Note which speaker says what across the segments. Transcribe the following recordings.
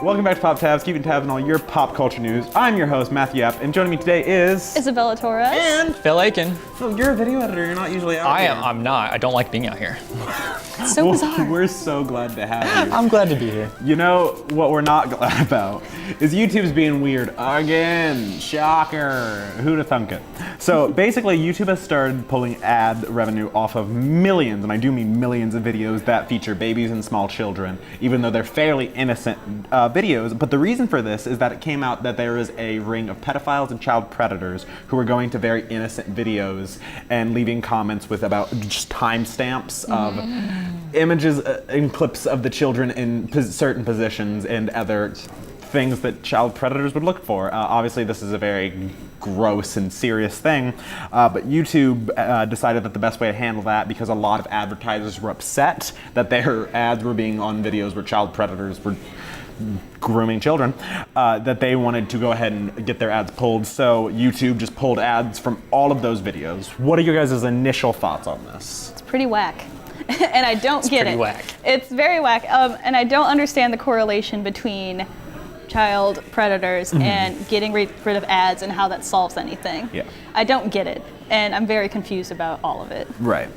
Speaker 1: Welcome back to Pop Tabs, keeping tabs on all your pop culture news. I'm your host, Matthew Yapp, and joining me today is...
Speaker 2: Isabella Torres.
Speaker 3: And Phil Akin.
Speaker 1: Phil, you're a video editor, you're not usually out here.
Speaker 3: I'm not. I don't like being out here.
Speaker 2: It's so bizarre.
Speaker 1: We're so glad to have you.
Speaker 3: I'm glad to be here.
Speaker 1: You know what we're not glad about is YouTube's being weird again. Shocker. Who'da thunk it? So basically, YouTube has started pulling ad revenue off of millions, and I do mean millions of videos that feature babies and small children, even though they're fairly innocent videos. But the reason for this is that it came out that there is a ring of pedophiles and child predators who are going to very innocent videos and leaving comments with about just timestamps of images and clips of the children in certain positions and other things that child predators would look for. Obviously, this is a very gross and serious thing, but YouTube decided that the best way to handle that, because a lot of advertisers were upset that their ads were being on videos where child predators were grooming children, that they wanted to go ahead and get their ads pulled. So YouTube just pulled ads from all of those videos. What are your guys' initial thoughts on this?
Speaker 2: It's pretty whack. And I don't get it.
Speaker 3: Pretty whack.
Speaker 2: It's very whack. And I don't understand the correlation between child predators and getting rid of ads and how that solves anything.
Speaker 1: Yeah.
Speaker 2: I don't get it. And I'm very confused about all of it.
Speaker 1: Right.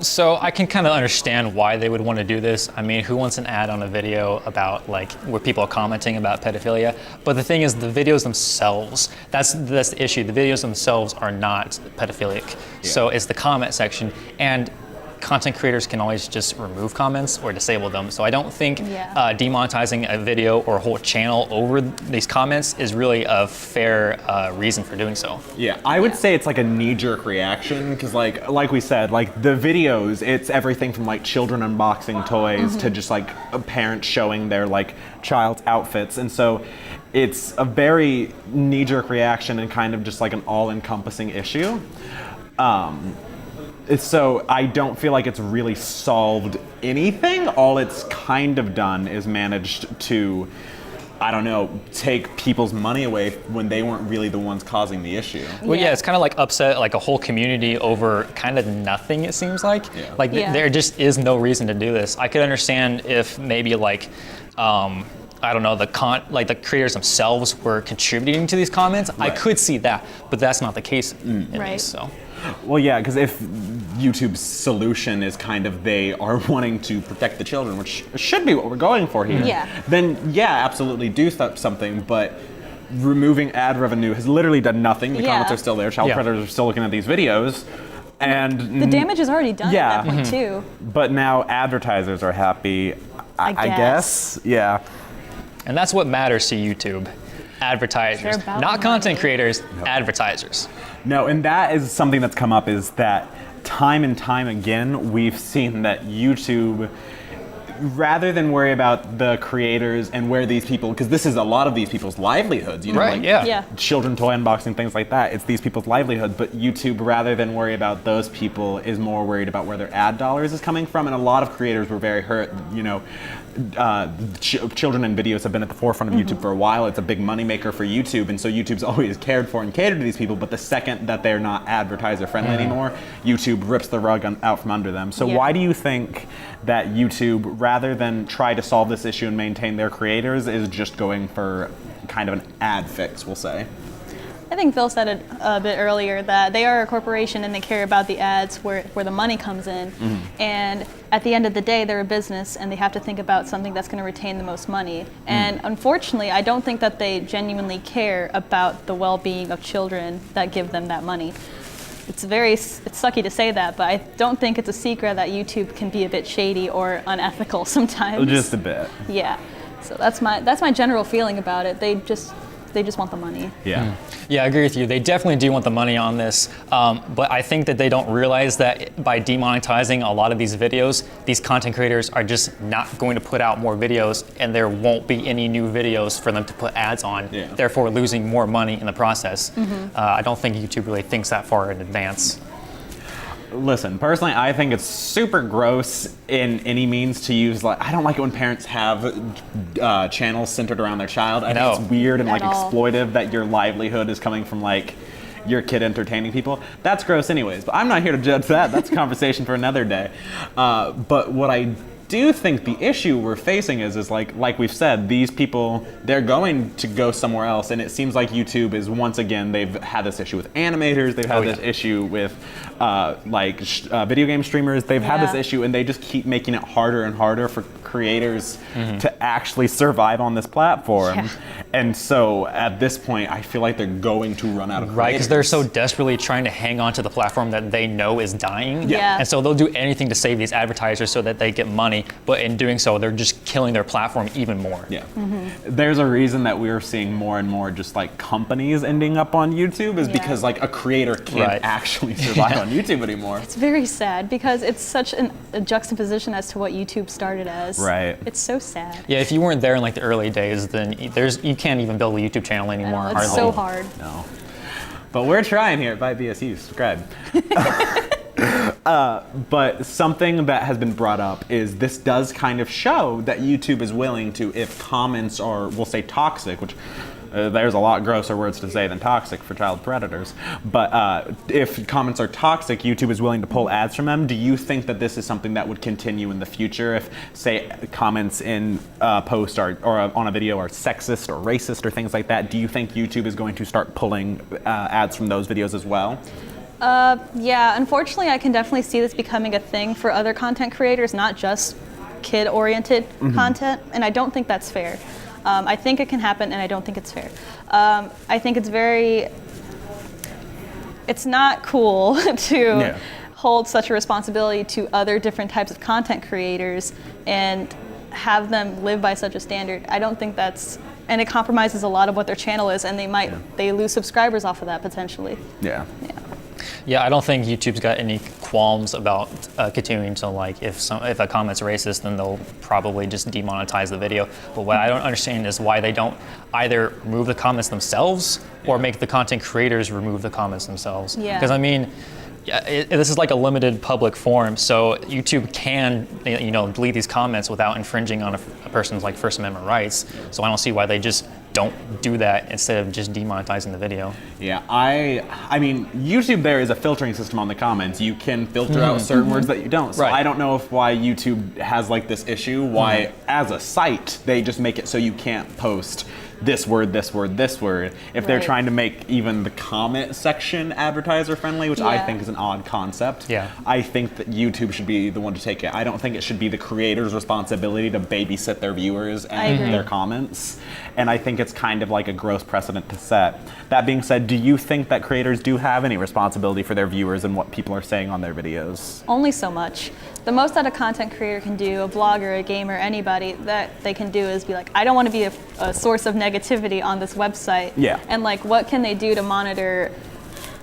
Speaker 3: So I can kind of understand why they would want to do this. I mean, who wants an ad on a video about like where people are commenting about pedophilia? But the thing is, the videos themselves, that's the issue. The videos themselves are not pedophilic.
Speaker 1: Yeah.
Speaker 3: So it's the comment section, and content creators can always just remove comments or disable them. So I don't think demonetizing a video or a whole channel over these comments is really a fair reason for doing so.
Speaker 1: Yeah, I would say it's like a knee-jerk reaction, because like we said, like the videos, it's everything from like children unboxing toys to just like parents showing their like child's outfits, and so it's a very knee-jerk reaction and kind of just like an all-encompassing issue. So I don't feel like it's really solved anything. All it's kind of done is managed to, I don't know, take people's money away when they weren't really the ones causing the issue.
Speaker 3: Well, yeah, it's kind of like upset like a whole community over kind of nothing, it seems like.
Speaker 1: Yeah.
Speaker 3: Like there just is no reason to do this. I could understand if maybe like, I don't know, the creators themselves were contributing to these comments. Right. I could see that, but that's not the case in this, so.
Speaker 1: Well, yeah, because if YouTube's solution is kind of they are wanting to protect the children, which should be what we're going for here, then yeah, absolutely do something, but removing ad revenue has literally done nothing. The comments are still there, child predators are still looking at these videos, and
Speaker 2: the damage is already done at that point too.
Speaker 1: But now advertisers are happy, I guess. Yeah.
Speaker 3: And that's what matters to YouTube. Advertisers, not content creators, advertisers.
Speaker 1: No, and that is something that's come up, is that time and time again, we've seen that YouTube, rather than worry about the creators and where these people, because this is a lot of these people's livelihoods, you know,
Speaker 3: right,
Speaker 1: like children toy unboxing, things like that, it's these people's livelihoods, but YouTube, rather than worry about those people, is more worried about where their ad dollars is coming from, and a lot of creators were very hurt, you know. Children and videos have been at the forefront of YouTube for a while. It's a big moneymaker for YouTube, and so YouTube's always cared for and catered to these people, but the second that they're not advertiser friendly anymore, YouTube rips the rug out from under them. So why do you think that YouTube, rather than try to solve this issue and maintain their creators, is just going for kind of an ad fix, we'll say?
Speaker 2: I think Phil said it a bit earlier that they are a corporation and they care about the ads where the money comes in. And at the end of the day, they're a business and they have to think about something that's going to retain the most money. And unfortunately, I don't think that they genuinely care about the well-being of children that give them that money. It's sucky to say that, but I don't think it's a secret that YouTube can be a bit shady or unethical sometimes.
Speaker 1: Just a bit.
Speaker 2: Yeah. So that's my general feeling about it. They just want the money.
Speaker 1: Yeah.
Speaker 3: Yeah, I agree with you. They definitely do want the money on this, but I think that they don't realize that by demonetizing a lot of these videos, these content creators are just not going to put out more videos, and there won't be any new videos for them to put ads on, therefore losing more money in the process. I don't think YouTube really thinks that far in advance.
Speaker 1: Listen, personally, I think it's super gross in any means to use, like, I don't like it when parents have channels centered around their child. I think it's weird and like exploitive that your livelihood is coming from like your kid entertaining people. That's gross anyways, but I'm not here to judge that. That's a conversation for another day. But what I do think the issue we're facing is like we've said, these people, they're going to go somewhere else, and it seems like YouTube is, once again, they've had this issue with animators, they've had this issue with video game streamers, they've had this issue, and they just keep making it harder and harder for creators to actually survive on this platform. And so at this point, I feel like they're going to run out of creators.
Speaker 3: Right, because they're so desperately trying to hang on to the platform that they know is dying.
Speaker 2: Yeah.
Speaker 3: And so they'll do anything to save these advertisers so that they get money, but in doing so, they're just killing their platform even more.
Speaker 1: Yeah. There's a reason that we're seeing more and more just like companies ending up on YouTube is because like a creator can't actually survive on YouTube anymore.
Speaker 2: It's very sad because it's such a juxtaposition as to what YouTube started as.
Speaker 1: Right.
Speaker 2: It's so sad.
Speaker 3: Yeah, if you weren't there in like the early days, then you can't even build a YouTube channel anymore.
Speaker 2: It's so hard.
Speaker 1: No. But we're trying here at Byte BSU. Subscribe. But something that has been brought up is this does kind of show that YouTube is willing to, if comments are, we'll say toxic, which there's a lot grosser words to say than toxic for child predators, but if comments are toxic, YouTube is willing to pull ads from them. Do you think that this is something that would continue in the future if, say, comments in a post or on a video are sexist or racist or things like that? Do you think YouTube is going to start pulling ads from those videos as well?
Speaker 2: Yeah, unfortunately, I can definitely see this becoming a thing for other content creators, not just kid-oriented content, and I don't think that's fair. I think it can happen, and I don't think it's fair. I think it's not cool to hold such a responsibility to other different types of content creators and have them live by such a standard. I don't think and it compromises a lot of what their channel is, and they lose subscribers off of that potentially.
Speaker 3: Yeah, I don't think YouTube's got any qualms about continuing to, like, if a comment's racist, then they'll probably just demonetize the video. But what I don't understand is why they don't either remove the comments themselves or make the content creators remove the comments themselves. Because I mean, this is like a limited public forum, so YouTube can, delete these comments without infringing on a person's like First Amendment rights. So I don't see why they just don't do that instead of just demonetizing the video.
Speaker 1: Yeah, I mean, YouTube, there is a filtering system on the comments. You can filter out certain words that you don't. So I don't know why YouTube has like this issue, why as a site, they just make it so you can't post this word, this word, this word. If they're trying to make even the comment section advertiser friendly, which I think is an odd concept, I think that YouTube should be the one to take it. I don't think it should be the creator's responsibility to babysit their viewers and their comments. And I think it's kind of like a gross precedent to set. That being said, do you think that creators do have any responsibility for their viewers and what people are saying on their videos?
Speaker 2: Only so much. The most that a content creator can do, a blogger, a gamer, anybody, that they can do is be like, I don't want to be a source of negativity on this website. And like, what can they do to monitor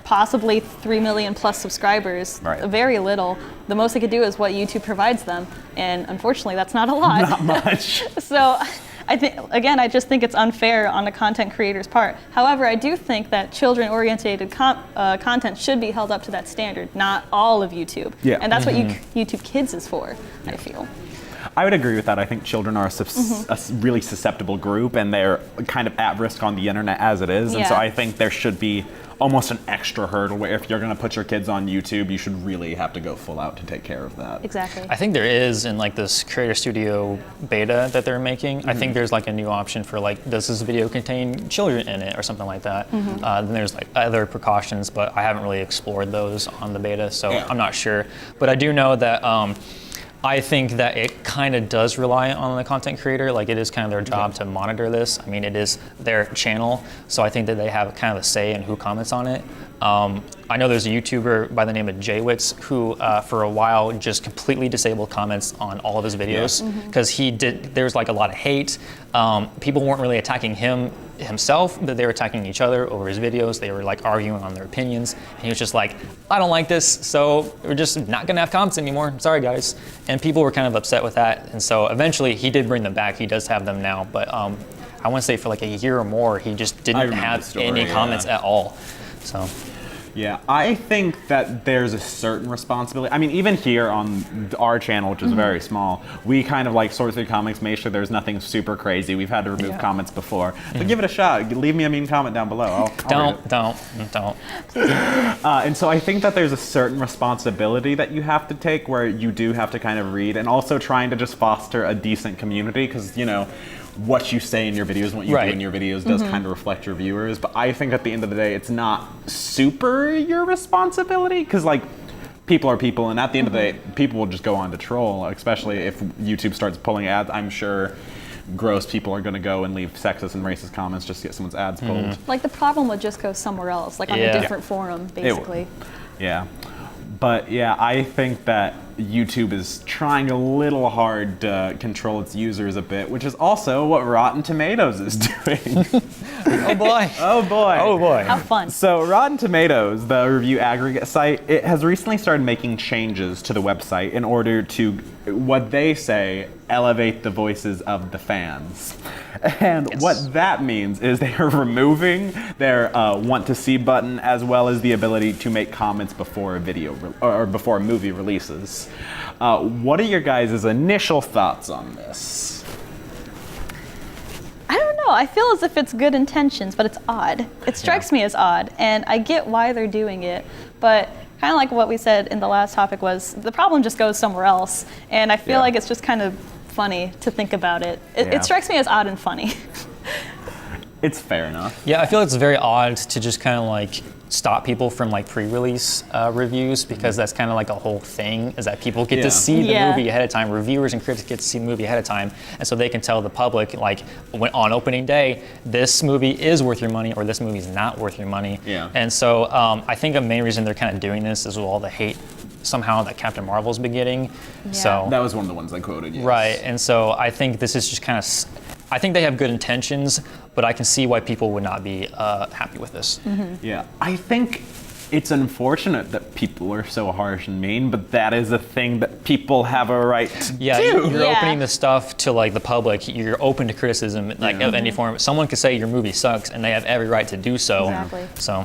Speaker 2: possibly 3 million plus subscribers? Very little. The most they could do is what YouTube provides them. And unfortunately, that's not a lot.
Speaker 1: Not much.
Speaker 2: So I just think it's unfair on the content creator's part. However, I do think that children-oriented content should be held up to that standard, not all of YouTube. And that's what YouTube Kids is for, I feel.
Speaker 1: I would agree with that. I think children are a really susceptible group, and they're kind of at risk on the internet as it is. And so I think there should be almost an extra hurdle where if you're going to put your kids on YouTube, you should really have to go full out to take care of that.
Speaker 2: Exactly.
Speaker 3: I think there is in like this Creator Studio beta that they're making. I think there's like a new option for like, does this video contain children in it or something like that? Then there's like other precautions, but I haven't really explored those on the beta, so I'm not sure. But I do know that I think that it kind of does rely on the content creator. Like, it is kind of their job to monitor this. I mean, it is their channel, so I think that they have kind of a say in who comments on it. I know there's a YouTuber by the name of Jaywitz who, for a while, just completely disabled comments on all of his videos because there was like a lot of hate. People weren't really attacking himself, but they were attacking each other over his videos. They were like arguing on their opinions. And he was just like, I don't like this, so we're just not gonna have comments anymore. Sorry, guys. And people were kind of upset with that. And so eventually he did bring them back. He does have them now, but I want to say for like a year or more, he just didn't have any comments at all. So.
Speaker 1: Yeah, I think that there's a certain responsibility. I mean, even here on our channel, which is very small, we kind of like sort through comments, make sure there's nothing super crazy. We've had to remove comments before, but give it a shot. Leave me a mean comment down below.
Speaker 3: Don't.
Speaker 1: And so I think that there's a certain responsibility that you have to take where you do have to kind of read, and also trying to just foster a decent community, because, you know, what you say in your videos and what you do in your videos does kind of reflect your viewers. But I think at the end of the day, it's not super your responsibility, because like people are people, and at the end of the day, people will just go on to troll, especially if YouTube starts pulling ads. I'm sure gross people are going to go and leave sexist and racist comments just to get someone's ads pulled.
Speaker 2: Like the problem would just go somewhere else, like on a different forum, basically.
Speaker 1: Yeah. But yeah, I think that YouTube is trying a little hard to control its users a bit, which is also what Rotten Tomatoes is doing.
Speaker 3: Oh boy.
Speaker 1: Oh boy.
Speaker 3: Oh boy.
Speaker 2: How fun.
Speaker 1: So Rotten Tomatoes, the review aggregate site, it has recently started making changes to the website in order to, what they say, elevate the voices of the fans. And what that means is they are removing their want to see button, as well as the ability to make comments before a video or before a movie releases. What are your guys' initial thoughts on this?
Speaker 2: I don't know. I feel as if it's good intentions, but it's odd. It strikes me as odd, and I get why they're doing it, but kind of like what we said in the last topic was the problem just goes somewhere else, and I feel like it's just kind of funny to think about it. It strikes me as odd and funny.
Speaker 1: It's fair enough.
Speaker 3: Yeah, I feel it's very odd to just kind of like stop people from like pre-release reviews, because that's kind of like a whole thing, is that people get to see the movie ahead of time. Reviewers and critics get to see the movie ahead of time, and so they can tell the public, like, when, on opening day, this movie is worth your money or this movie is not worth your money.
Speaker 1: Yeah.
Speaker 3: And so I think the main reason they're kind of doing this is with all the hate somehow that Captain Marvel's been getting.
Speaker 2: Yeah.
Speaker 3: So
Speaker 1: that was one of the ones I quoted. Yes.
Speaker 3: Right, and so I think this is just kind of, I think they have good intentions, but I can see why people would not be happy with this.
Speaker 1: Yeah, I think it's unfortunate that people are so harsh and mean, but that is a thing that people have a right to do.
Speaker 3: You're opening the stuff to like the public. You're open to criticism, like of any form. Someone could say your movie sucks, and they have every right to do so.
Speaker 2: Exactly.
Speaker 3: So.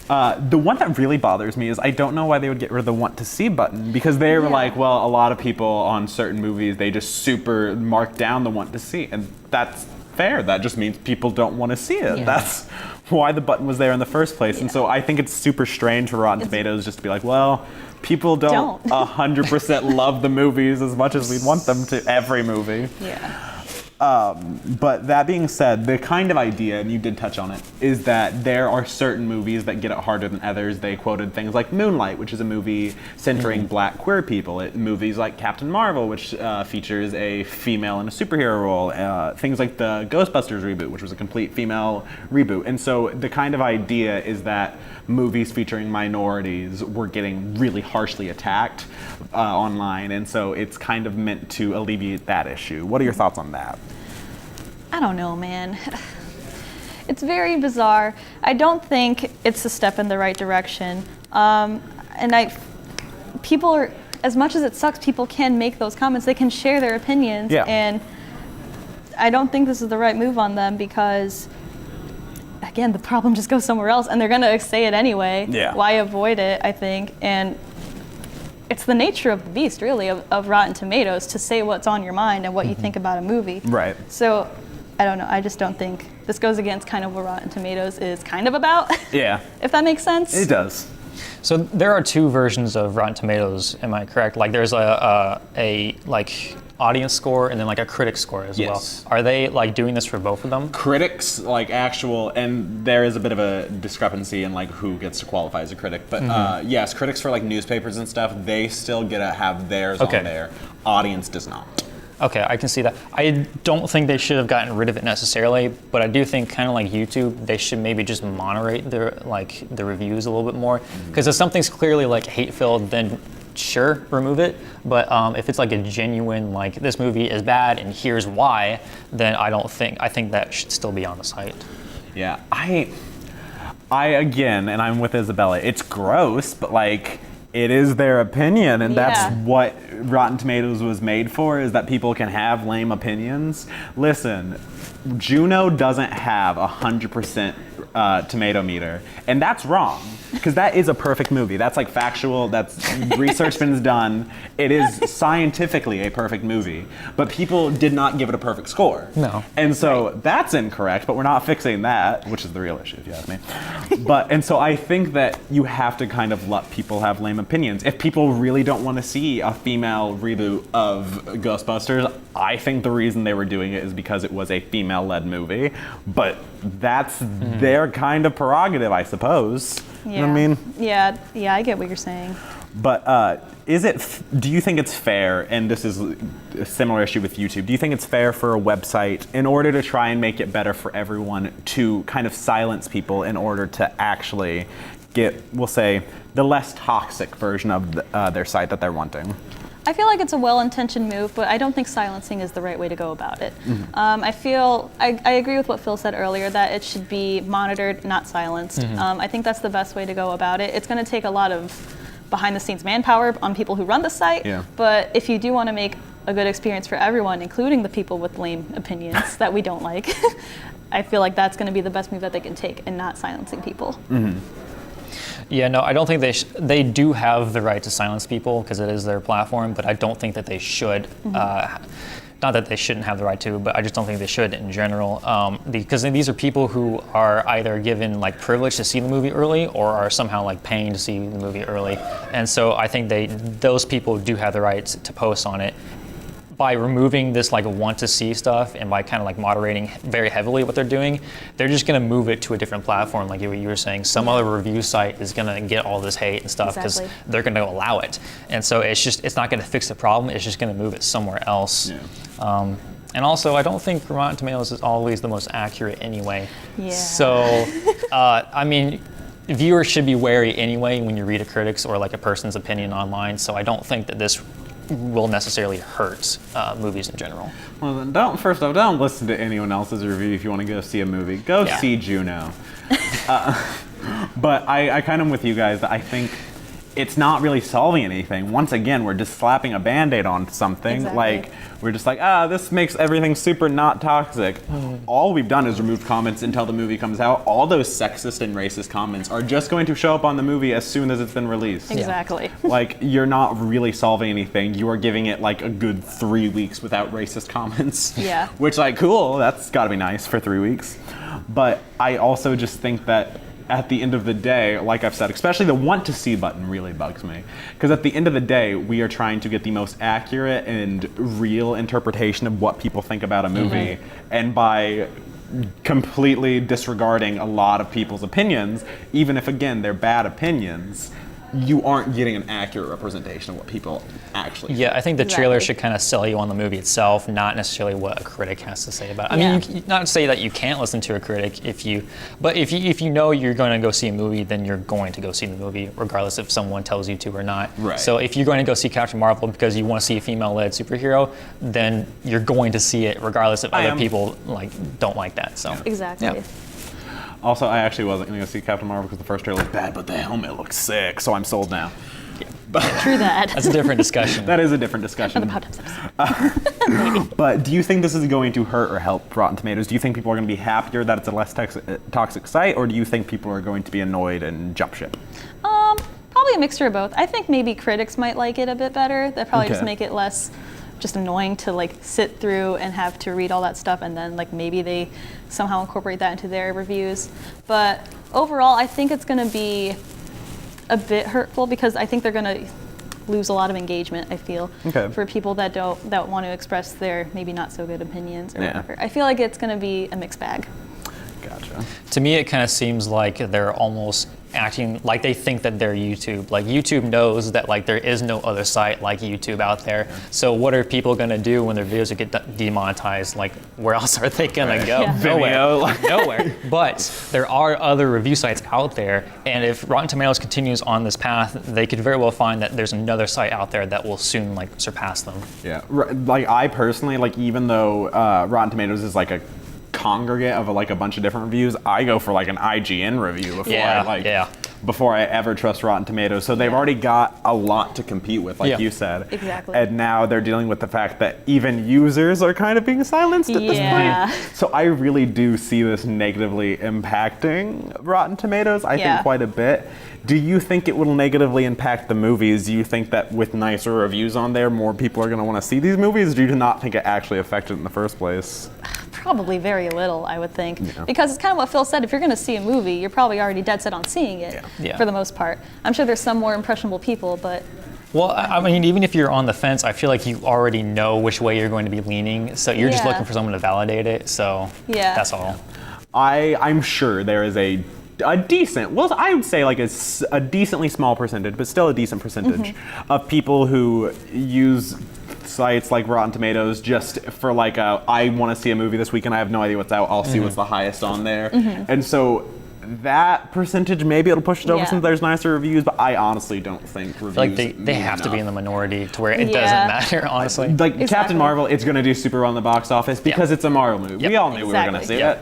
Speaker 1: The one that really bothers me is I don't know why they would get rid of the want to see button, because they were like, well, a lot of people on certain movies, they just super mark down the want to see, and that's fair. That just means people don't want to see it.
Speaker 2: Yeah.
Speaker 1: That's why the button was there in the first place. And so I think it's super strange for Rotten Tomatoes just to be like, well, people don't 100% love the movies as much as we'd want them to every movie.
Speaker 2: Yeah.
Speaker 1: But that being said, the kind of idea, and you did touch on it, is that there are certain movies that get it harder than others. They quoted things like Moonlight, which is a movie centering black queer people. Movies like Captain Marvel, which features a female in a superhero role. Things like the Ghostbusters reboot, which was a complete female reboot. And so the kind of idea is that movies featuring minorities were getting really harshly attacked online. And so it's kind of meant to alleviate that issue. What are your thoughts on that?
Speaker 2: I don't know, man. It's very bizarre. I don't think it's a step in the right direction. People are, as much as it sucks, people can make those comments. They can share their opinions.
Speaker 1: Yeah.
Speaker 2: And I don't think this is the right move on them, because, again, the problem just goes somewhere else, and they're gonna say it anyway.
Speaker 1: Yeah.
Speaker 2: Why avoid it, I think? And it's the nature of the beast, really, of Rotten Tomatoes, to say what's on your mind and what you think about a movie.
Speaker 1: Right.
Speaker 2: So, I don't know. I just don't think this goes against kind of what Rotten Tomatoes is kind of about.
Speaker 1: Yeah.
Speaker 2: If that makes sense.
Speaker 1: It does.
Speaker 3: So there are two versions of Rotten Tomatoes, am I correct? Like there's a like audience score and then like a critic score as well. Are they like doing this for both of them?
Speaker 1: Critics, like actual, and there is a bit of a discrepancy in like who gets to qualify as a critic. But yes, critics for like newspapers and stuff, they still get to have theirs on there. Audience does not.
Speaker 3: Okay, I can see that. I don't think they should have gotten rid of it necessarily, but I do think kind of like YouTube, they should maybe just moderate the reviews a little bit more. Because if something's clearly like hate-filled, then sure, remove it. But if it's like a genuine, like this movie is bad and here's why, then I think that should still be on the site.
Speaker 1: Yeah, I again, and I'm with Isabella, it's gross, but like, it is their opinion, and that's what Rotten Tomatoes was made for, is that people can have lame opinions. Listen, Juno doesn't have 100% tomato meter, and that's wrong because that is a perfect movie. That's like factual. That's research been done. It is scientifically a perfect movie, but people did not give it a perfect score.
Speaker 3: No.
Speaker 1: And so that's incorrect. But we're not fixing that, which is the real issue, if you ask me. And so I think that you have to kind of let people have lame opinions. If people really don't want to see a female reboot of Ghostbusters, I think the reason they were doing it is because it was a female-led movie. But that's their kind of prerogative, I suppose.
Speaker 2: Yeah.
Speaker 1: You know what I mean?
Speaker 2: Yeah, I get what you're saying.
Speaker 1: But do you think it's fair, and this is a similar issue with YouTube, do you think it's fair for a website, in order to try and make it better for everyone, to kind of silence people in order to actually get, we'll say, the less toxic version of their site that they're wanting?
Speaker 2: I feel like it's a well-intentioned move, but I don't think silencing is the right way to go about it. I agree with what Phil said earlier, that it should be monitored, not silenced. I think that's the best way to go about it. It's going to take a lot of behind-the-scenes manpower on people who run the site, but if you do want to make a good experience for everyone, including the people with lame opinions that we don't like, I feel like that's going to be the best move that they can take, and not silencing people.
Speaker 3: Yeah, no, I don't think they do have the right to silence people because it is their platform, but I don't think that they should. Not that they shouldn't have the right to, but I just don't think they should in general, because these are people who are either given like privilege to see the movie early, or are somehow like paying to see the movie early, and so I think those people do have the right to post on it. By removing this like want to see stuff, and by kind of like moderating very heavily what they're doing, they're just going to move it to a different platform. Like what you were saying, some other review site is going to get all this hate and stuff because they're going to allow it. And so it's not going to fix the problem. It's just going to move it somewhere else. Yeah. And also, I don't think Rotten Tomatoes is always the most accurate anyway.
Speaker 2: Yeah.
Speaker 3: So, I mean, viewers should be wary anyway when you read a critic's or like a person's opinion online. So I don't think that this will necessarily hurt movies in general.
Speaker 1: Well, then don't listen to anyone else's review if you want to go see a movie. Go see Juno. But I kind of am with you guys. I think it's not really solving anything. Once again, we're just slapping a Band-Aid on something.
Speaker 2: Exactly.
Speaker 1: Like, we're just like, this makes everything super not toxic. All we've done is remove comments until the movie comes out. All those sexist and racist comments are just going to show up on the movie as soon as it's been released.
Speaker 2: Exactly.
Speaker 1: Like, you're not really solving anything. You are giving it like a good 3 weeks without racist comments.
Speaker 2: Yeah.
Speaker 1: Which, like, cool, that's gotta be nice for 3 weeks. But I also just think that at the end of the day, like I've said, especially the want to see button really bugs me. Because at the end of the day, we are trying to get the most accurate and real interpretation of what people think about a movie. And by completely disregarding a lot of people's opinions, even if, again, they're bad opinions, you aren't getting an accurate representation of what people actually
Speaker 3: Yeah,
Speaker 1: think.
Speaker 3: I think the trailer should kind of sell you on the movie itself, not necessarily what a critic has to say about it. I mean, not to say that you can't listen to a critic if you know you're going to go see a movie, then you're going to go see the movie, regardless if someone tells you to or not.
Speaker 1: Right.
Speaker 3: So if you're going to go see Captain Marvel because you want to see a female-led superhero, then you're going to see it, regardless if other people don't like that. So
Speaker 2: Exactly.
Speaker 3: Yeah.
Speaker 1: Also, I actually wasn't going to go see Captain Marvel because the first trailer was bad, but the helmet looks sick, so I'm sold now.
Speaker 2: True that.
Speaker 3: That's a different discussion.
Speaker 1: That is a different discussion.
Speaker 2: Another podcast.
Speaker 1: But do you think this is going to hurt or help Rotten Tomatoes? Do you think people are going to be happier that it's a less toxic site, or do you think people are going to be annoyed and jump ship?
Speaker 2: Probably a mixture of both. I think maybe critics might like it a bit better. That probably just make it less just annoying to like sit through and have to read all that stuff, and then like maybe they somehow incorporate that into their reviews. But overall, I think it's going to be a bit hurtful because I think they're going to lose a lot of engagement, I feel, for people that want to express their maybe not so good opinions or whatever. I feel like it's going to be a mixed bag.
Speaker 1: Gotcha.
Speaker 3: To me, it kind of seems like they're almost acting like they think that they're YouTube. Like YouTube knows that like there is no other site like YouTube out there. So what are people gonna do when their videos get demonetized? Like where else are they gonna go? Nowhere. Nowhere. But there are other review sites out there, and if Rotten Tomatoes continues on this path, they could very well find that there's another site out there that will soon like surpass them.
Speaker 1: Yeah. Like I personally, like even though Rotten Tomatoes is like a congregate of like a bunch of different reviews, I go for like an IGN review before I ever trust Rotten Tomatoes. So they've already got a lot to compete with, like you said.
Speaker 2: Exactly.
Speaker 1: And now they're dealing with the fact that even users are kind of being silenced at this point. So I really do see this negatively impacting Rotten Tomatoes, I think quite a bit. Do you think it will negatively impact the movies? Do you think that with nicer reviews on there, more people are going to want to see these movies? Or do you not think it actually affected it in the first place?
Speaker 2: Probably very little, I would think. Because it's kind of what Phil said, if you're going to see a movie, you're probably already dead set on seeing it for the most part. I'm sure there's some more impressionable people, but...
Speaker 3: Well, I mean, even if you're on the fence, I feel like you already know which way you're going to be leaning, so you're just looking for someone to validate it, so that's all.
Speaker 1: I'm sure there is a decent, well, I would say like a decently small percentage, but still a decent percentage of people who use sites like Rotten Tomatoes just for like I want to see a movie this weekend, I have no idea what's out, I'll see what's the highest on there. And so that percentage, maybe it'll push it over since there's nicer reviews, but I honestly don't think reviews
Speaker 3: like they have to be in the minority to where it doesn't matter, honestly.
Speaker 1: Like Captain Marvel, it's going to do super well in the box office because it's a Marvel movie. We all knew we were going to see it.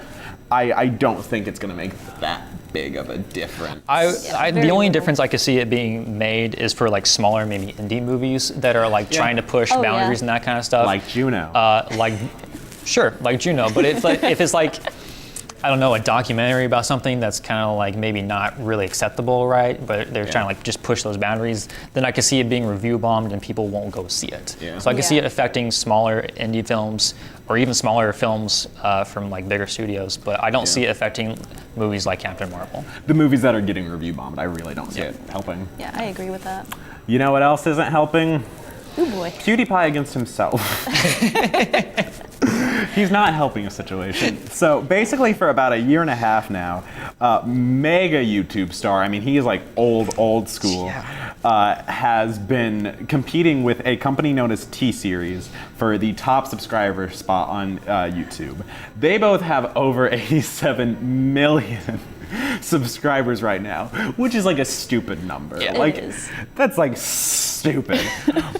Speaker 1: I don't think it's going to make that big of a difference.
Speaker 3: The only difference I could see it being made is for like smaller, maybe indie movies that are like trying to push boundaries and that kind of stuff.
Speaker 1: Like Juno.
Speaker 3: Like Juno, but if it's like, I don't know, a documentary about something that's kind of like maybe not really acceptable, right? But they're trying to like just push those boundaries, then I could see it being review bombed and people won't go see it. So I could see it affecting smaller indie films or even smaller films from like bigger studios, but I don't see it affecting movies like Captain Marvel.
Speaker 1: The movies that are getting review bombed, I really don't see it helping.
Speaker 2: Yeah, I agree with that.
Speaker 1: You know what else isn't helping?
Speaker 2: Oh boy.
Speaker 1: PewDiePie against himself. He's not helping a situation. So basically for about a year and a half now, mega YouTube star, I mean he is like old school, has been competing with a company known as T-Series for the top subscriber spot on YouTube. They both have over 87 million subscribers right now, which is like a stupid number. That's like stupid.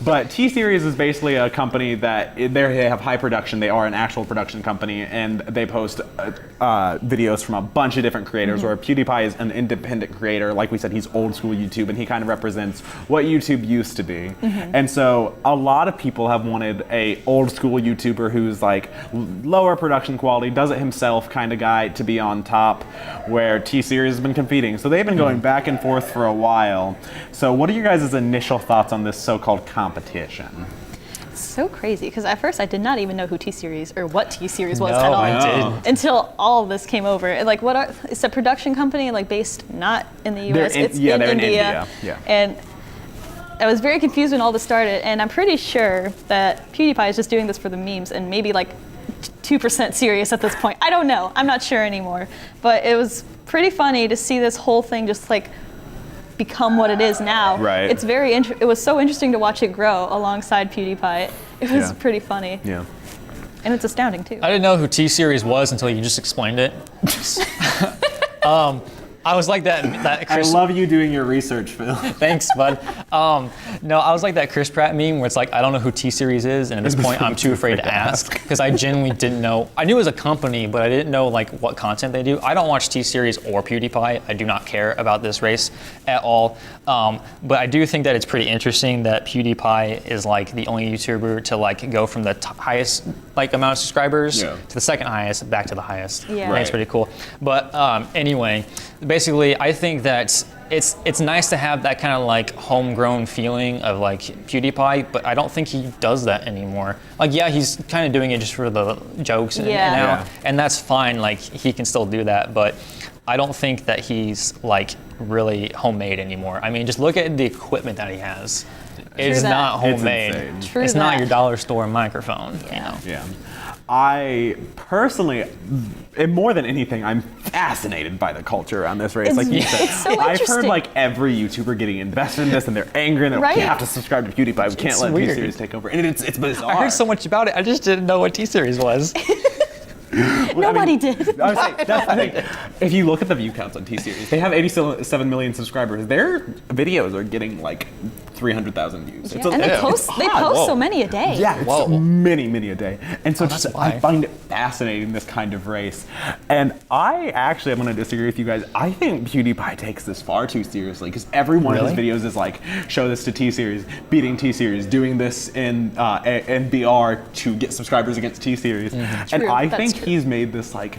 Speaker 1: But T-Series is basically a company that they have high production. They are an actual production company, and they post videos from a bunch of different creators. Where PewDiePie is an independent creator. Like we said, he's old school YouTube, and he kind of represents what YouTube used to be. And so a lot of people have wanted a old school YouTuber who's like lower production quality, does it himself kind of guy to be on top, where T-Series has been competing. So they've been going back and forth for a while. So what are your guys' initial thoughts on this so-called competition?
Speaker 2: So crazy, because at first I did not even know who T-Series or what T-Series was at all.
Speaker 3: I didn't.
Speaker 2: Until all of this came over. And like, it's a production company like based not in the U.S. It's in India. And I was very confused when all this started, and I'm pretty sure that PewDiePie is just doing this for the memes and maybe like 2% serious at this point. I don't know. I'm not sure anymore. But it was pretty funny to see this whole thing just like become what it is now.
Speaker 1: Right.
Speaker 2: It's very it was so interesting to watch it grow alongside PewDiePie. It was pretty funny.
Speaker 1: Yeah.
Speaker 2: And it's astounding too.
Speaker 3: I didn't know who T-Series was until you just explained it. I was like that Chris.
Speaker 1: I love you doing your research, Phil.
Speaker 3: Thanks, bud. No, I was like that Chris Pratt meme where it's like, I don't know who T-Series is, and at this point I'm too afraid to ask because I genuinely didn't know. I knew it was a company, but I didn't know like what content they do. I don't watch T-Series or PewDiePie. I do not care about this race at all. But I do think that it's pretty interesting that PewDiePie is like the only YouTuber to like go from the highest like amount of subscribers to the second highest back to the highest.
Speaker 2: Yeah.
Speaker 3: I think it's pretty cool. But anyway, basically, I think that it's nice to have that kind of like homegrown feeling of like PewDiePie, but I don't think he does that anymore. Like, yeah, he's kind of doing it just for the jokes and that's fine. Like, he can still do that, but I don't think that he's like really homemade anymore. I mean, just look at the equipment that he has. It's not homemade. It's not your dollar store microphone. You know?
Speaker 1: Yeah. I personally, and more than anything, I'm fascinated by the culture around this race. Like you said,
Speaker 2: it's so
Speaker 1: I've
Speaker 2: interesting.
Speaker 1: heard like every YouTuber getting invested in this, and they're angry, and we have to subscribe to PewDiePie. We can't let T-Series take over, and it's bizarre.
Speaker 3: I heard so much about it. I just didn't know what T-Series was.
Speaker 2: Nobody did.
Speaker 1: I was saying, that's the thing. If you look at the view counts on T-Series, they have 87 million subscribers. Their videos are getting like 300,000 views.
Speaker 2: Yeah, and they post
Speaker 3: Whoa.
Speaker 2: so many a day.
Speaker 1: Yeah, it's
Speaker 3: Whoa.
Speaker 1: many a day. And so
Speaker 3: that's
Speaker 1: just,
Speaker 3: why.
Speaker 1: I find it fascinating, this kind of race. And I'm going to disagree with you guys. I think PewDiePie takes this far too seriously, because every one of his videos is like, show this to T-Series, beating T-Series, doing this in BR to get subscribers against T-Series. And I think he's made this like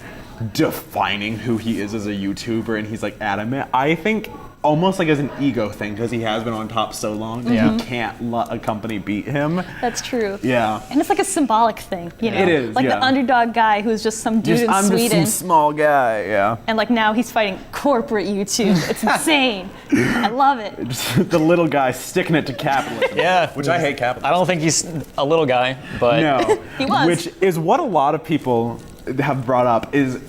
Speaker 1: defining who he is as a YouTuber, and he's like adamant. I think almost like as an ego thing, because he has been on top so long that he can't let a company beat him.
Speaker 2: That's true.
Speaker 1: Yeah.
Speaker 2: And it's like a symbolic thing, you know?
Speaker 1: It is,
Speaker 2: like
Speaker 1: yeah.
Speaker 2: the underdog guy who's just some dude in
Speaker 1: I'm
Speaker 2: Sweden.
Speaker 1: just some small guy, yeah.
Speaker 2: And like now he's fighting corporate YouTube. It's insane. I love it.
Speaker 1: Just the little guy sticking it to capitalism.
Speaker 3: Yeah.
Speaker 1: Which I hate capitalism.
Speaker 3: I don't think he's a little guy, but
Speaker 1: No.
Speaker 2: He was.
Speaker 1: Which is what a lot of people have brought up, is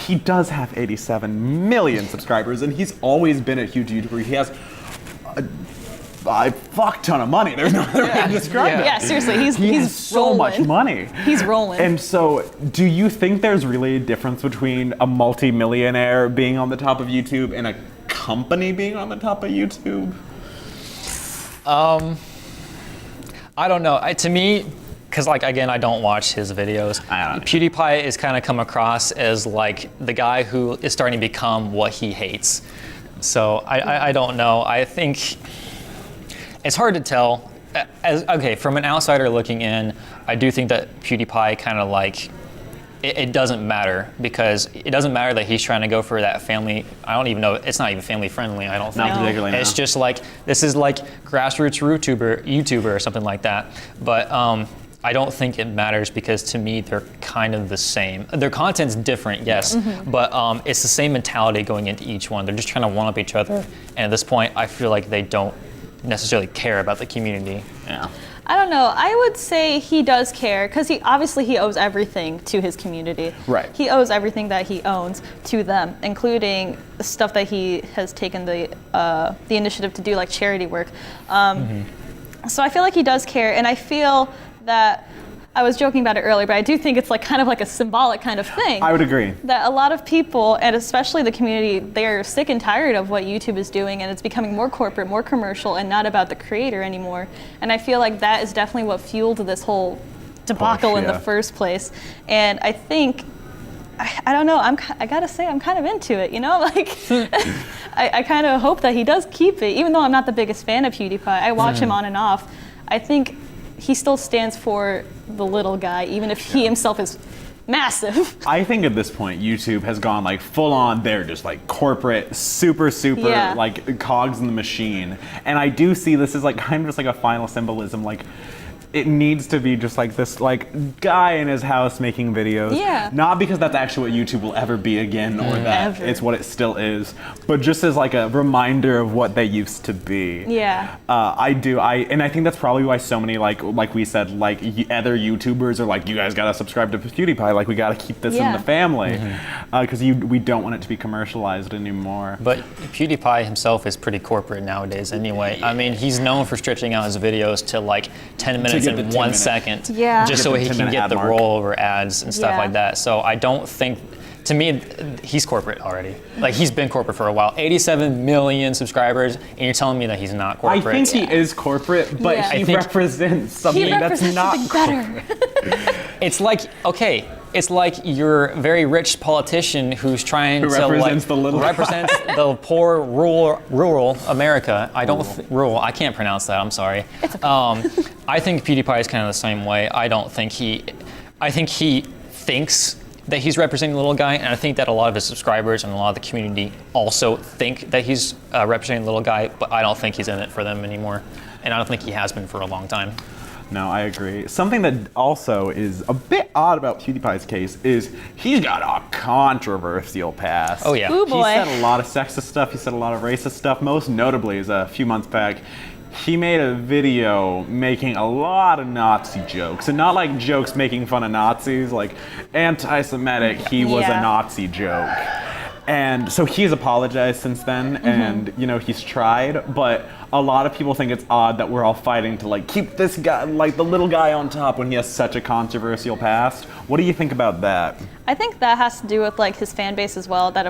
Speaker 1: he does have 87 million subscribers, and he's always been a huge YouTuber. He has a fuck ton of money. There's no other way to describe it.
Speaker 2: Yeah, seriously, he's
Speaker 1: has so much
Speaker 2: rolling.
Speaker 1: money.
Speaker 2: He's rolling.
Speaker 1: And so, do you think there's really a difference between a multi-millionaire being on the top of YouTube and a company being on the top of YouTube?
Speaker 3: I don't know. To me, because like again, I don't watch his videos. PewDiePie is kind of come across as like the guy who is starting to become what he hates. So I don't know. I think it's hard to tell. From an outsider looking in, I do think that PewDiePie kind of like it doesn't matter, because it doesn't matter that he's trying to go for that family. I don't even know. It's not even family friendly. I don't think.
Speaker 1: Not particularly.
Speaker 3: It's just like this is like grassroots YouTuber or something like that. But I don't think it matters, because to me they're kind of the same. Their content's different, yes, but it's the same mentality going into each one. They're just trying to one up each other, and at this point, I feel like they don't necessarily care about the community.
Speaker 1: Yeah.
Speaker 2: I don't know. I would say he does care, because he owes everything to his community.
Speaker 1: Right.
Speaker 2: He owes everything that he owns to them, including the stuff that he has taken the initiative to do, like charity work. So I feel like he does care, and I feel that I was joking about it earlier, but I do think it's like kind of like a symbolic kind of thing.
Speaker 1: I would agree.
Speaker 2: That a lot of people, and especially the community, they're sick and tired of what YouTube is doing, and it's becoming more corporate, more commercial, and not about the creator anymore. And I feel like that is definitely what fueled this whole debacle in the first place. And I think, I don't know, I gotta say, I'm kind of into it, you know? Like, I kind of hope that he does keep it, even though I'm not the biggest fan of PewDiePie. I watch him on and off. I think he still stands for the little guy, even if he himself is massive.
Speaker 1: I think at this point, YouTube has gone like full on, they're just like corporate, super like cogs in the machine. And I do see this as like kind of just like a final symbolism, like it needs to be just like this like guy in his house making videos.
Speaker 2: Yeah.
Speaker 1: Not because that's actually what YouTube will ever be again, or that it's what it still is, but just as like a reminder of what they used to be.
Speaker 2: Yeah.
Speaker 1: And I think that's probably why so many like we said, like other YouTubers are like, you guys gotta subscribe to PewDiePie, like we gotta keep this in the family, because we don't want it to be commercialized anymore.
Speaker 3: But PewDiePie himself is pretty corporate nowadays anyway. I mean, he's known for stretching out his videos to like 10 minutes in 1 second,
Speaker 2: Yeah.
Speaker 3: just so he can get the rollover ads and stuff
Speaker 2: Yeah.
Speaker 3: like that. So I don't think, to me, he's corporate already. Like, he's been corporate for a while. 87 million subscribers, and you're telling me that he's not corporate?
Speaker 1: I think he is corporate, but he represents something that's not
Speaker 2: better.
Speaker 3: It's like, okay, it's like your very rich politician who's trying to
Speaker 1: represents the little
Speaker 3: represents the poor rural America. Rural. I can't pronounce that. I'm sorry.
Speaker 2: It's okay.
Speaker 3: I think PewDiePie is kind of the same way. I think he thinks that he's representing the little guy, and I think that a lot of his subscribers and a lot of the community also think that he's representing the little guy, but I don't think he's in it for them anymore, and I don't think he has been for a long time.
Speaker 1: No, I agree. Something that also is a bit odd about PewDiePie's case is he's got a controversial past.
Speaker 3: Oh yeah.
Speaker 2: Ooh,
Speaker 1: He
Speaker 2: boy.
Speaker 1: said a lot of sexist stuff, he said a lot of racist stuff. Most notably is a few months back, he made a video making a lot of Nazi jokes, and not like jokes making fun of Nazis, like anti-Semitic, he was a Nazi joke. And so he's apologized since then, and you know, he's tried, but a lot of people think it's odd that we're all fighting to like keep this guy, like the little guy on top when he has such a controversial past. What do you think about that?
Speaker 2: I think that has to do with like his fan base as well, that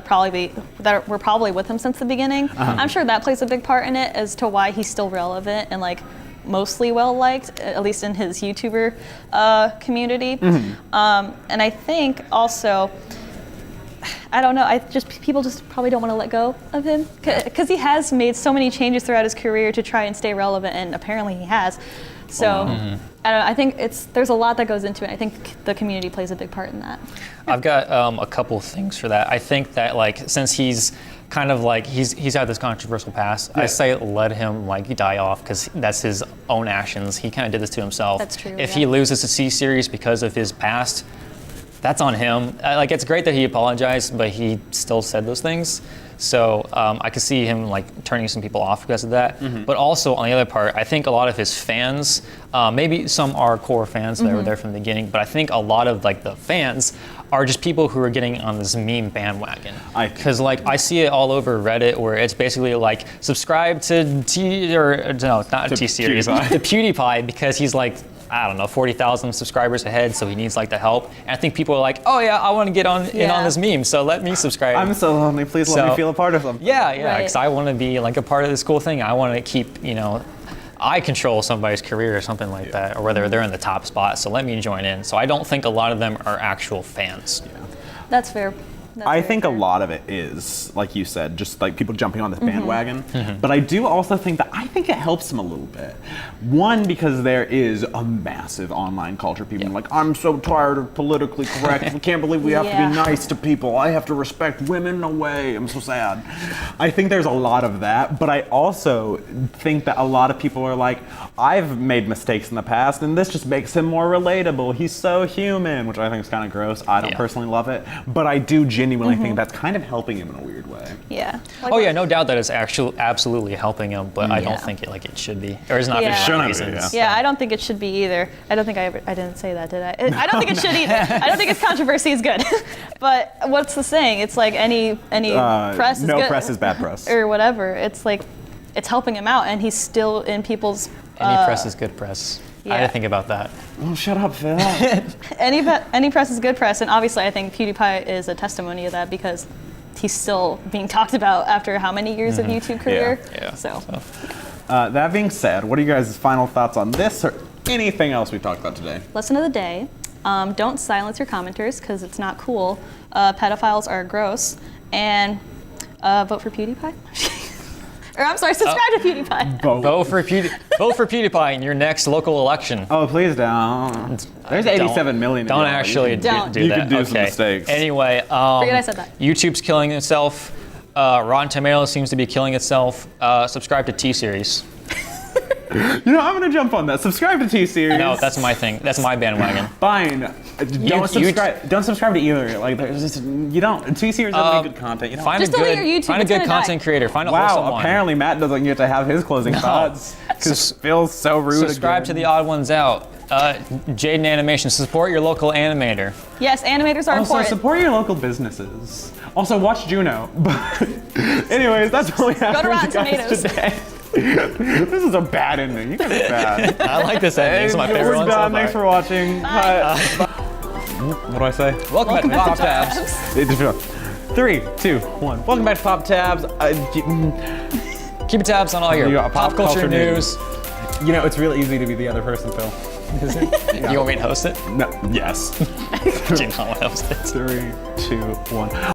Speaker 2: were probably with him since the beginning. I'm sure that plays a big part in it as to why he's still relevant and like mostly well liked, at least in his YouTuber community. And I think also, I don't know, people just probably don't want to let go of him because he has made so many changes throughout his career to try and stay relevant, and apparently he has. So I don't know, I think there's a lot that goes into it. I think the community plays a big part in that.
Speaker 3: I've got a couple things for that. I think that like since he's kind of like he's had this controversial past, I say let him like die off because that's his own actions. He kind of did this to himself.
Speaker 2: That's true.
Speaker 3: If he loses the C-Series because of his past, that's on him. Like it's great that he apologized, but he still said those things. So I could see him like turning some people off because of that. But also on the other part, I think a lot of his fans, maybe some are core fans that were there from the beginning, but I think a lot of like the fans are just people who are getting on this meme bandwagon. Because like I see it all over Reddit where it's basically like subscribe to not T-Series, to Pewdiepie because he's like, I don't know, 40,000 subscribers ahead, so he needs like the help. And I think people are like, oh yeah, I want to get in on this meme, so let me subscribe.
Speaker 1: I'm so lonely, please let me feel a part of them.
Speaker 3: Yeah, because I want to be like a part of this cool thing. I want to keep, I control somebody's career or something like that, or whether they're in the top spot, so let me join in. So I don't think a lot of them are actual fans.
Speaker 1: Yeah.
Speaker 2: That's fair.
Speaker 1: I think a lot of it is, like you said, just like people jumping on this bandwagon. But I do also think that it helps them a little bit. One, because there is a massive online culture. People are like, I'm so tired of politically correct. I can't believe we have to be nice to people. I have to respect women. No way. I'm so sad. I think there's a lot of that. But I also think that a lot of people are like, I've made mistakes in the past, and this just makes him more relatable. He's so human, which I think is kind of gross. I don't personally love it. But I do genuinely think that's kind of helping him in a weird way.
Speaker 2: Yeah.
Speaker 3: Like no doubt that it's actually absolutely helping him, but I don't think it should be. Or it's not for the reasons.
Speaker 2: Yeah, I don't think it should be either. I don't think I didn't say that, did I? I don't think it should either. I don't think its controversy is good. But what's the saying? It's like any press is good.
Speaker 1: No press is bad press.
Speaker 2: Or whatever. It's like, it's helping him out, and he's still in people's...
Speaker 3: Any press is good press. I had to think about that.
Speaker 1: Oh, shut up, Phil.
Speaker 2: Any press is good press, and obviously I think PewDiePie is a testimony of that because he's still being talked about after how many years of YouTube career?
Speaker 3: Yeah.
Speaker 2: So.
Speaker 1: That being said, what are you guys' final thoughts on this or anything else we talked about today?
Speaker 2: Lesson of the day, don't silence your commenters because it's not cool. Pedophiles are gross, and vote for PewDiePie. Or I'm sorry, subscribe to PewDiePie.
Speaker 3: Vote for PewDiePie in your next local election.
Speaker 1: Oh, please don't. There's 87 million.
Speaker 3: Don't actually do that.
Speaker 1: You can do some mistakes.
Speaker 3: Anyway,
Speaker 2: Forget I said that.
Speaker 3: YouTube's killing itself. Rotten Tomatoes seems to be killing itself. Subscribe to T-Series.
Speaker 1: I'm gonna jump on that. Subscribe to T-Series.
Speaker 3: No, that's my thing. That's my bandwagon.
Speaker 1: Fine. Don't subscribe to either. Like, there's just, you don't. T-Series doesn't make good content. You don't.
Speaker 2: Just delete your YouTube.
Speaker 3: Find a good content creator. Find a wholesome one.
Speaker 1: Wow. Apparently Matt doesn't get to have his closing thoughts because Phil's so rude.
Speaker 3: Subscribe to the odd ones out. Jaden Animation. Support your local animator.
Speaker 2: Yes, animators are important.
Speaker 1: Also, support your local businesses. Also, watch Juno. But anyways, that's all we have for you guys today. This is a bad ending. You guys are bad.
Speaker 3: I like this ending. It's my favorite one so far.
Speaker 1: Thanks for watching. What do I say?
Speaker 3: Welcome back to Pop Tabs.
Speaker 1: 3, 2, 1. Welcome back to Pop Tabs.
Speaker 3: Keep tabs on all your pop culture news.
Speaker 1: It's really easy to be the other person, Phil.
Speaker 3: Is it? You want me to host it?
Speaker 1: No. Yes.
Speaker 3: Do you not want to host it?
Speaker 1: 3, 2, 1.